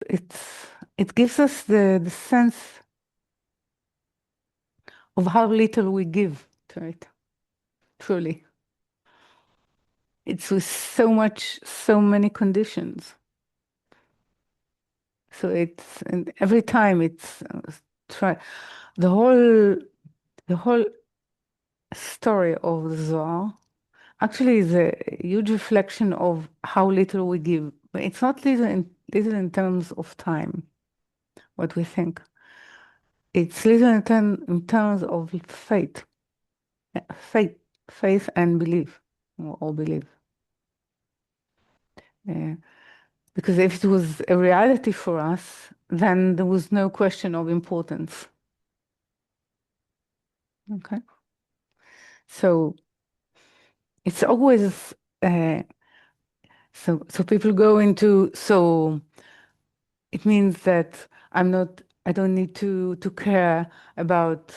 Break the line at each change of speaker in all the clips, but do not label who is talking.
it gives us the sense of how little we give to it, truly. It's with so many conditions. So and every time it's try the whole the whole story of the Zohar actually is a huge reflection of how little we give. But it's not little in terms of time, what we think. It's little in terms of faith, faith, faith and belief, or belief. Uh, because if it was a reality for us, then there was no question of importance. Okay, so it's always so people go into it means that I don't need to care about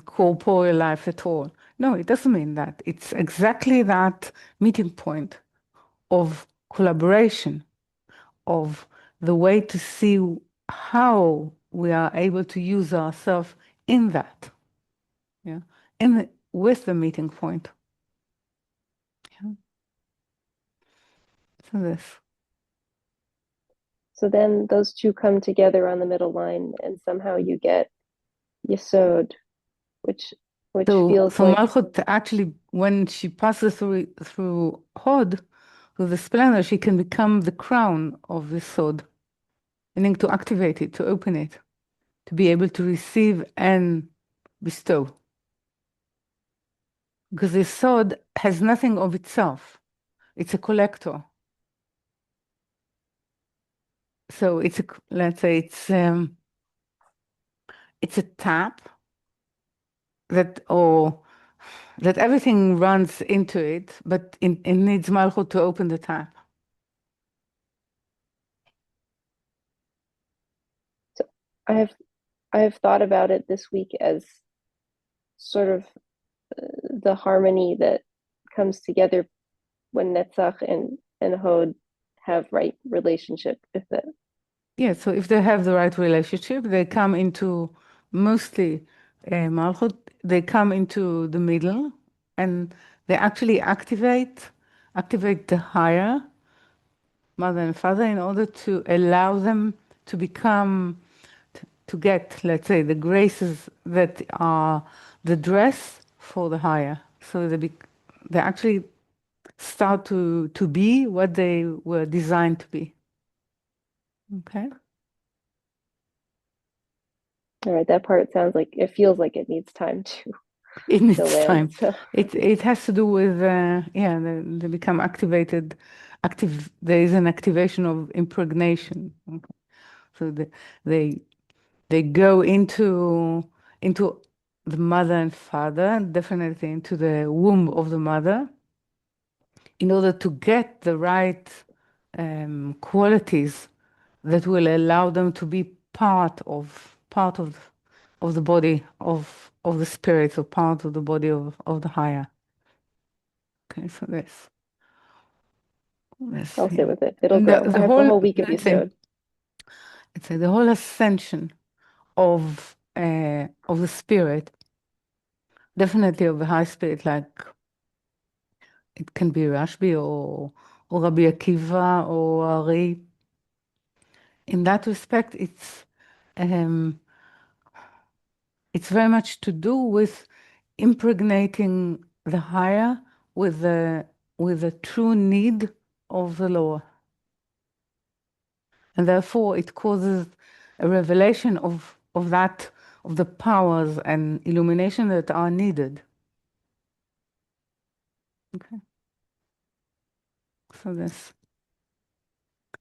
corporeal life at all. No, it doesn't mean that. It's exactly that meeting point of collaboration, of the way to see how we are able to use ourselves in that, yeah, with the meeting point. Yeah. So this.
So then those two come together on the middle line, and somehow you get Yesod, which
So
feels
for
like
Malchut, actually, when she passes through Hod, through the splendor, she can become the crown of the Sod, meaning to activate it, to open it, to be able to receive and bestow. Because the Sod has nothing of itself; it's a collector. So let's say it's a tap that everything runs into it, but it needs Malchut to open the tap.
so I have thought about it this week as sort of the harmony that comes together when Netzach and Hod have right relationship with it.
Yeah, so if they have the right relationship, they come into mostly Malchut, they come into the middle and they actually activate the higher mother and father in order to allow them to become, to get, let's say, the graces that are the dress for the higher. So they actually start to be what they were designed to be. Okay?
All right, that part sounds like it feels like it needs time to
It
to
needs
land.
time.
So
It has to do with yeah, they become activated. Active. There is an activation of impregnation. Okay. So they they go into the mother and father, definitely into the womb of the mother, in order to get the right qualities that will allow them to be part of the body of the spirit, or part of the body of the higher. Okay, so this
I'll sit
yeah.
with it. It'll
And
grow. I
the
have the
whole,
whole week of
let's say,
Yesod.
the whole ascension of the spirit, definitely of the high spirit, like it can be Rashbi or Rabbi Akiva or Ari. In that respect, um, it's very much to do with impregnating the higher with the true need of the lower. And therefore it causes a revelation of the powers and illumination that are needed. Okay. So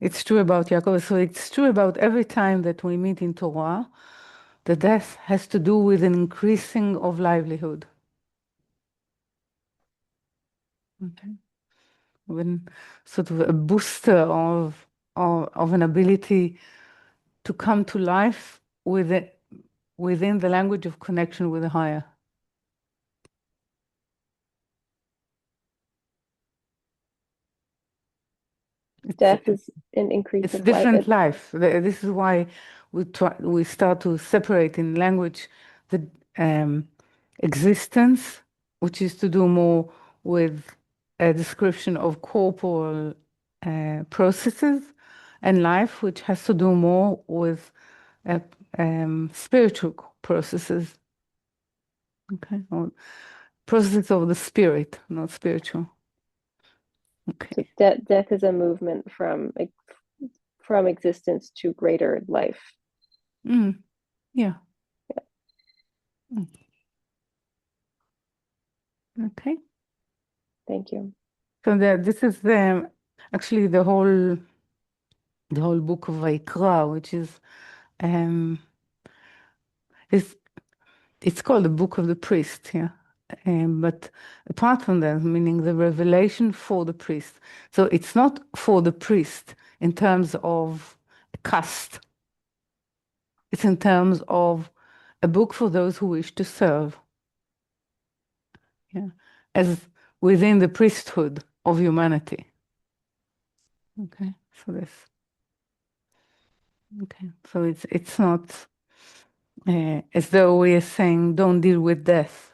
it's true about Yaakov. So it's true about every time that we meet in Torah, the death has to do with an increasing of livelihood. Okay. When sort of a booster of an ability to come to life within the language of connection with the higher.
death is an increase
it's
of life.
different life. This is why we start to separate in language the existence, which is to do more with a description of corporeal processes, and life, which has to do more with uh, spiritual processes. Okay, or processes of the spirit, not spiritual. Okay.
So death is a movement from existence to greater life.
Yeah. Mm. Okay.
Thank you.
So this is actually the whole book of Vayikra, which is it's called the book of the priest, yeah. But apart from that, meaning the revelation for the priest. So it's not for the priest in terms of a caste. It's in terms of a book for those who wish to serve. Yeah, as within the priesthood of humanity. Okay, so this. So it's not as though we are saying don't deal with death.